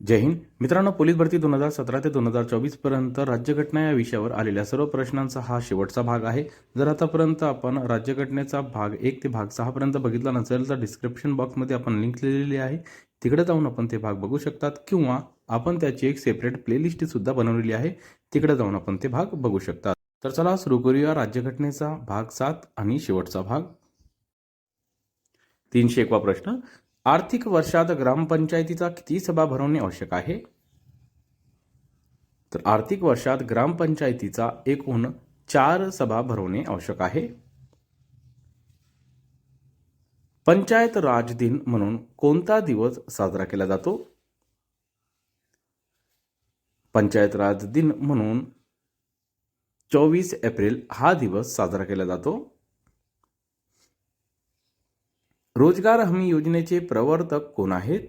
जय हिंद मित्रांनो, पोलीस भरती 2017 ते 2024 पर्यंत राज्यघटना या विषयावर आलेल्या सर्व प्रश्नांचा हा शेवटचा भाग आहे. जर आतापर्यंत आपण राज्यघटनेचा भाग 1 ते भाग 6 पर्यंत बघितला नसेल तर डिस्क्रिप्शन बॉक्समध्ये आपण लिंक दिलेली आहे, तिकडे जाऊन आपण ते भाग बघू शकतात किंवा आपण त्याची एक सेपरेट प्लेलिस्ट सुद्धा बनवलेली आहे, तिकडे जाऊन आपण ते भाग बघू शकतात. तर चला सुरू करूया राज्यघटनेचा भाग 7 आणि शेवटचा भाग. 301वा प्रश्न, आर्थिक वर्षात ग्रामपंचायतीचा किती सभा भरवणे आवश्यक आहे? तर आर्थिक वर्षात ग्रामपंचायतीचा एकूण 4 सभा भरवणे आवश्यक आहे. पंचायत राज दिन म्हणून कोणता दिवस साजरा केला जातो? पंचायत राज दिन म्हणून 24 एप्रिल हा दिवस साजरा केला जातो. रोजगार हमी योजनेचे प्रवर्तक कोण आहेत?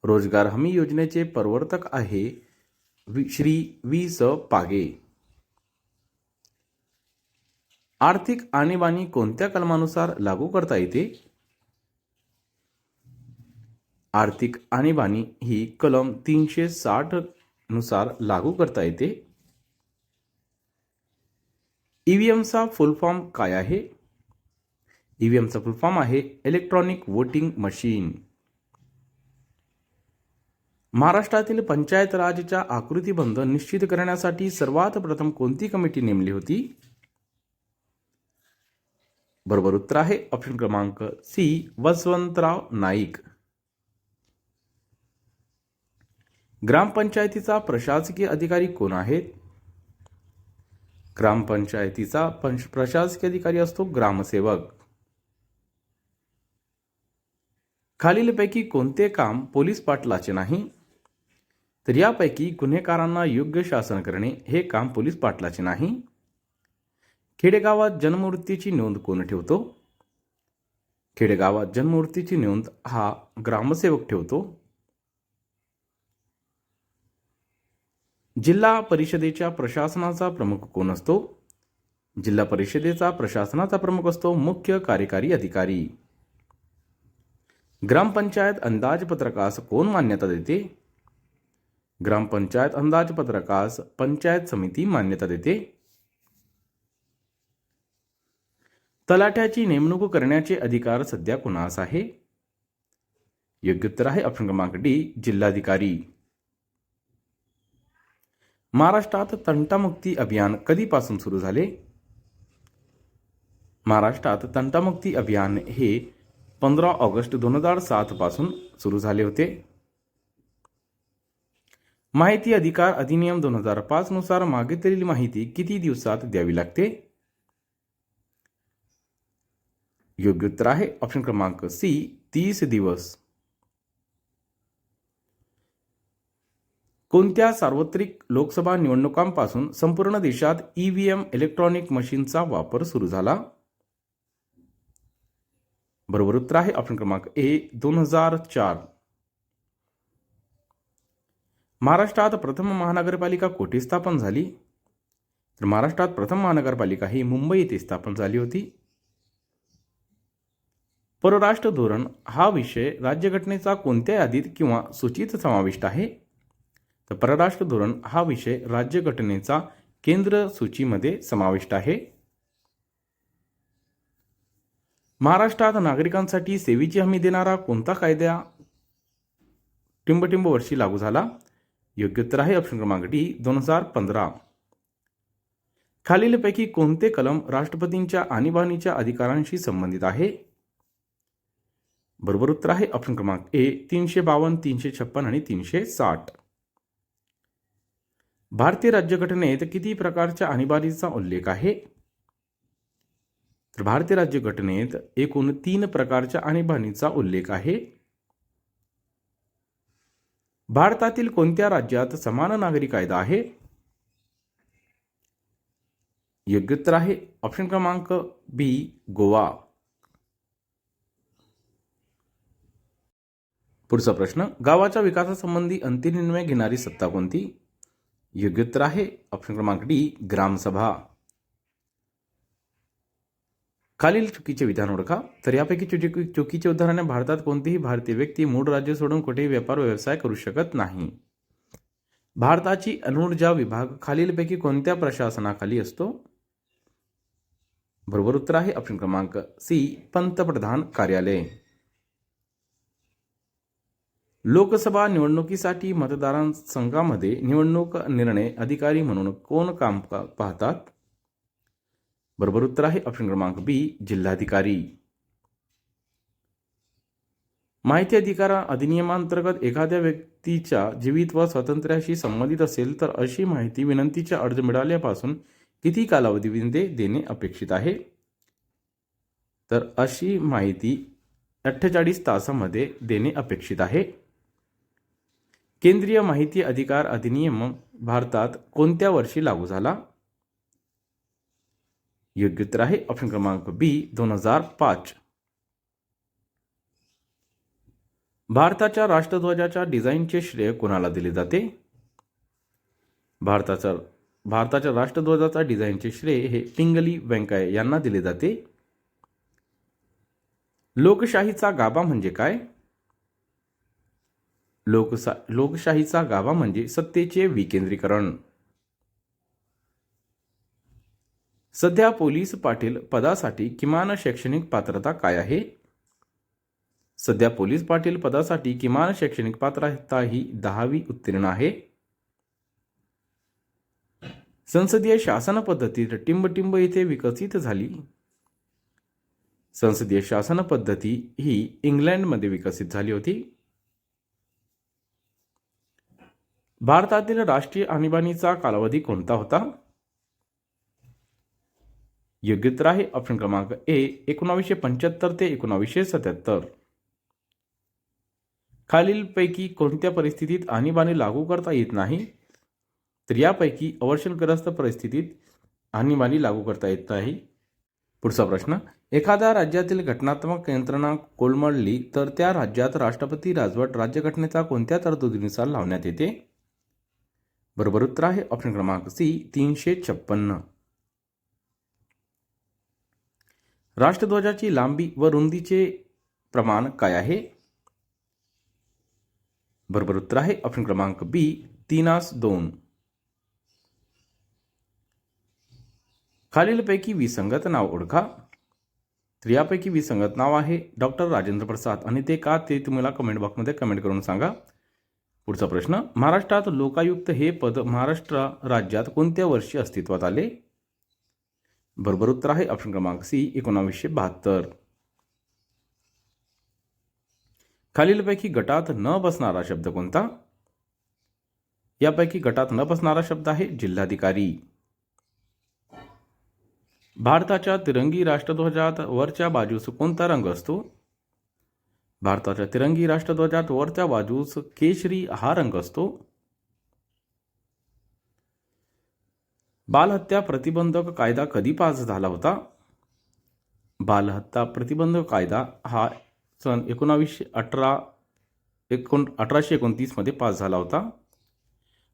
रोजगार हमी योजनेचे प्रवर्तक आहे श्री वी स पागे. आर्थिक आणीबाणी कोणत्या कलमानुसार लागू करता येते? आर्थिक आणीबाणी ही कलम 360 नुसार लागू करता येते. ईव्हीएमचा फुल फॉर्म काय आहे? ईव्हीएमचा फुल फॉर्म आहे इलेक्ट्रॉनिक वोटिंग मशीन. महाराष्ट्रातील पंचायत राजच्या आकृतीबंध निश्चित करण्यासाठी सर्वात प्रथम कोणती कमिटी नेमली होती? बरोबर उत्तर आहे ऑप्शन क्रमांक सी, वसंतराव नाईक. ग्रामपंचायतीचा प्रशासकीय अधिकारी कोण आहेत? ग्रामपंचायतीचा प्रशासकीय अधिकारी असतो ग्रामसेवक. खालीलपैकी कोणते काम पोलीस पाटलाचे नाही? तर यापैकी गुन्हेगारांना योग्य शासन करणे हे काम पोलीस पाटलाचे नाही. खेडेगावात जन्ममृत्यूची नोंद कोण ठेवतो? खेडेगावात जन्ममृत्यूची नोंद हा ग्रामसेवक ठेवतो. जिल्हा परिषदेच्या प्रशासनाचा प्रमुख कोण असतो? जिल्हा परिषदेचा प्रशासनाचा प्रमुख असतो मुख्य कार्यकारी अधिकारी. ग्रामपंचायत अंदाजपत्रकास कोण मान्यता देते? ग्रामपंचायत अंदाजपत्रकास पंचायत समिती मान्यता देते. तलाठ्याची नेमणूक करण्याचे अधिकार सध्या कुणास आहे? योग्य उत्तर आहे ऑप्शन क्रमांक डी, जिल्हाधिकारी. महाराष्ट्रात तंटामुक्ती अभियान कधीपासून सुरू झाले? महाराष्ट्रात तंटामुक्ती अभियान हे 15 ऑगस्ट 2007 पासून सुरू झाले होते. माहिती अधिकार अधिनियम 2005 नुसार मागितलेली माहिती किती दिवसात द्यावी लागते? योग्य उत्तर आहे ऑप्शन क्रमांक सी, 30 दिवस. कोणत्या सार्वत्रिक लोकसभा निवडणुकांपासून संपूर्ण देशात ईव्हीएम इलेक्ट्रॉनिक मशीनचा वापर सुरू झाला? बरोबर उत्तर आहे ऑप्शन क्रमांक ए, 2004. महाराष्ट्रात प्रथम महानगरपालिका कोठे स्थापन झाली? तर महाराष्ट्रात प्रथम महानगरपालिका ही मुंबई येथे स्थापन झाली होती. परराष्ट्र धोरण हा विषय राज्यघटनेचा कोणत्या यादीत किंवा सूचीत समाविष्ट आहे? तर परराष्ट्र धोरण हा विषय राज्यघटनेचा केंद्र सूचीमध्ये समाविष्ट आहे. महाराष्ट्रात नागरिकांसाठी सेवेची हमी देणारा कोणता कायदा टिंबटिंब वर्षी लागू झाला? योग्य उत्तर आहे ऑप्शन क्रमांक डी, 2015. खालीलपैकी कोणते कलम राष्ट्रपतींच्या आणीबाणीच्या अधिकारांशी संबंधित आहे? बरोबर उत्तर आहे ऑप्शन क्रमांक ए, 352, 356 आणि 360. भारतीय राज्यघटनेत किती प्रकारच्या आणीबाणीचा उल्लेख आहे? तर भारतीय राज्यघटनेत एकूण 3 प्रकारच्या आणीबाणीचा उल्लेख आहे. भारतातील कोणत्या राज्यात समान नागरी कायदा आहे? योग्य उत्तर आहे ऑप्शन क्रमांक बी, गोवा. पुढचा प्रश्न, गावाच्या विकासासंबंधी अंतिम निर्णय घेणारी सत्ता कोणती? योग्य उत्तर आहे ऑप्शन क्रमांक डी, ग्रामसभा. खालील चुकीचे विधान ओळखा. तर यापैकी चुकीचे उदाहरण आहे, भारतात कोणतीही भारतीय व्यक्ती मूळ राज्य सोडून कुठेही व्यापार व्यवसाय करू शकत नाही. भारताची अणुऊर्जा विभाग खालीलपैकी कोणत्या प्रशासनाखाली असतो? बरोबर उत्तर आहे ऑप्शन क्रमांक सी, पंतप्रधान कार्यालय. लोकसभा निवडणुकीसाठी मतदारसंघामध्ये निवडणूक निर्णय अधिकारी म्हणून कोण काम पाहतात? बरोबर उत्तर आहे ऑप्शन क्रमांक बी, जिल्हाधिकारी. माहिती अधिकार अधिनियमांतर्गत एखाद्या व्यक्तीच्या जीवित व स्वातंत्र्याशी संबंधित असेल तर अशी माहिती विनंतीचा अर्ज मिळाल्यापासून किती कालावधीमध्ये देणे अपेक्षित आहे? तर अशी माहिती 48 तासामध्ये देणे अपेक्षित आहे. केंद्रीय माहिती अधिकार अधिनियम भारतात कोणत्या वर्षी लागू झाला? योग्य उत्तर आहे ऑप्शन क्रमांक बी, 2005. भारताच्या राष्ट्रध्वजाच्या डिझाईनचे श्रेय कोणाला दिले जाते? भारताच्या राष्ट्रध्वजाचा डिझाईनचे श्रेय हे पिंगली व्यंकय्या यांना दिले जाते. लोकशाहीचा गाभा म्हणजे काय? लोकशाहीचा गाभा म्हणजे सत्तेचे विकेंद्रीकरण. सध्या पोलीस पाटील पदासाठी किमान शैक्षणिक पात्रता काय आहे? सध्या पोलीस पाटील पदासाठी किमान शैक्षणिक पात्रता ही 10वी उत्तीर्ण आहे. संसदीय शासन पद्धती टिंबटिंब येथे विकसित झाली. संसदीय शासन पद्धती ही इंग्लंडमध्ये विकसित झाली होती. भारतातील राष्ट्रीय आणीबाणीचा कालावधी कोणता होता? योग्य उत्तर आहे ऑप्शन क्रमांक ए, 1975 ते 1977. खालीलपैकी कोणत्या परिस्थितीत आणीबाणी लागू करता येत नाही? तर यापैकी अवर्षणग्रस्त परिस्थितीत आणीबाणी लागू करता येत नाही. पुढचा प्रश्न, एखाद्या राज्यातील घटनात्मक यंत्रणा कोलमडली तर त्या राज्यात राष्ट्रपती राजवट राज्यघटनेचा कोणत्या तरतुदीनुसार लावण्यात येते? बरोबर उत्तर आहे ऑप्शन क्रमांक सी, 356. राष्ट्रध्वजाची लांबी व रुंदीचे प्रमाण काय आहे? बरोबर उत्तर आहे ऑप्शन क्रमांक बी, 3:2. खालीलपैकी विसंगत नाव ओळखा. तर यापैकी विसंगत नाव आहे डॉक्टर राजेंद्र प्रसाद, आणि ते का ते तुम्हाला कमेंट बॉक्समध्ये कमेंट करून सांगा. पुढचा प्रश्न, महाराष्ट्रात लोकायुक्त हे पद महाराष्ट्र राज्यात कोणत्या वर्षी अस्तित्वात आले? बरोबर उत्तर आहे ऑप्शन क्रमांक सी, 1972. खालीलपैकी गटात न बसणारा शब्द कोणता? यापैकी गटात न बसणारा शब्द आहे जिल्हाधिकारी. भारताच्या तिरंगी राष्ट्रध्वजात वरच्या बाजूस कोणता रंग असतो? भारताच्या तिरंगी राष्ट्रध्वजात वरच्या बाजूस केशरी हा रंग असतो. बालहत्या प्रतिबंधक कायदा कधी पास झाला होता? बालहत्या प्रतिबंधक कायदा हा सन 1829 मध्ये पास झाला होता.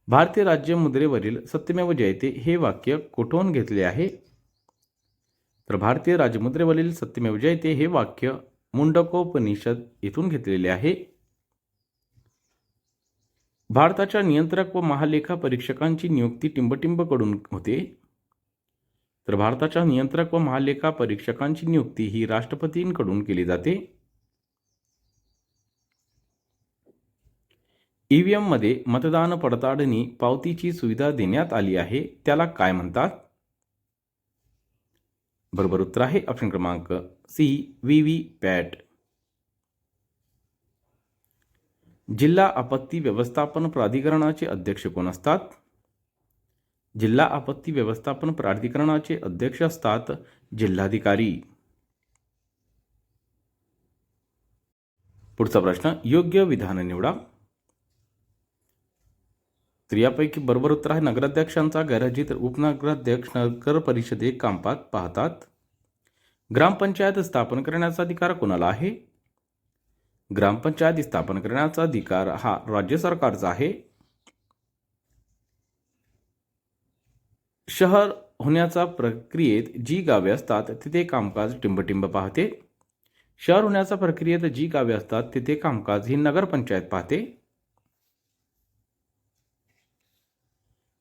भारतीय राज्य मुद्रेवरील सत्यमेव जयते हे वाक्य कुठून घेतले आहे? तर भारतीय राजमुद्रेवरील सत्यमेव जयते हे वाक्य मुंडकोपनिषद येथून घेतलेले आहे. भारताच्या नियंत्रक व महालेखा परीक्षकांची नियुक्ती टिंबटिंबकडून होते. तर भारताच्या नियंत्रक व महालेखा परीक्षकांची नियुक्ती ही राष्ट्रपतींकडून केली जाते. ईव्हीएम मध्ये मतदान पडताळणी पावतीची सुविधा देण्यात आली आहे, त्याला काय म्हणतात? बरोबर उत्तर आहे ऑप्शन क्रमांक सी, व्हीव्हीपॅट. जिल्हा आपत्ती व्यवस्थापन प्राधिकरणाचे अध्यक्ष कोण असतात? जिल्हा आपत्ती व्यवस्थापन प्राधिकरणाचे अध्यक्ष असतात जिल्हाधिकारी. पुढचा प्रश्न, योग्य विधान निवडा. तर यापैकी बरोबर उत्तर आहे नगराध्यक्षांचा गैरहजेरी, तर उपनगराध्यक्ष नगर परिषदे कामकाज पाहतात. ग्रामपंचायत स्थापन करण्याचा अधिकार कोणाला आहे? ग्रामपंचायत स्थापन करण्याचा अधिकार हा राज्य सरकारचा आहे. शहर होण्याच्या प्रक्रियेत जी गावे असतात तिथे कामकाज टिंबटिंब पाहते. शहर होण्याच्या प्रक्रियेत जी गावे असतात तिथे कामकाज ही नगरपंचायत पाहते.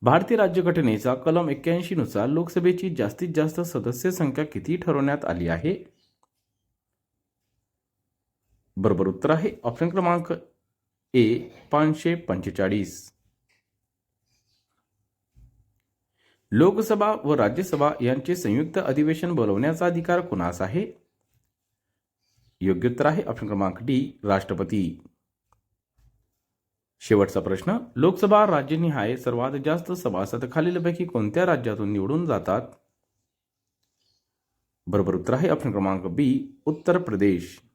भारतीय राज्यघटनेचा कलम 81 नुसार लोकसभेची जास्तीत जास्त सदस्य संख्या किती ठरवण्यात आली आहे? बरोबर उत्तर आहे ऑप्शन क्रमांक ए 545. लोकसभा व राज्यसभा यांचे संयुक्त अधिवेशन बोलवण्याचा अधिकार कुणास आहे? योग्य उत्तर आहे ऑप्शन क्रमांक डी राष्ट्रपती. शेवटचा प्रश्न, लोकसभा राज्यनिहाय सर्वात जास्त सभासद खालीलपैकी कोणत्या राज्यातून निवडून जातात? बरोबर उत्तर आहे ऑप्शन क्रमांक बी उत्तर प्रदेश.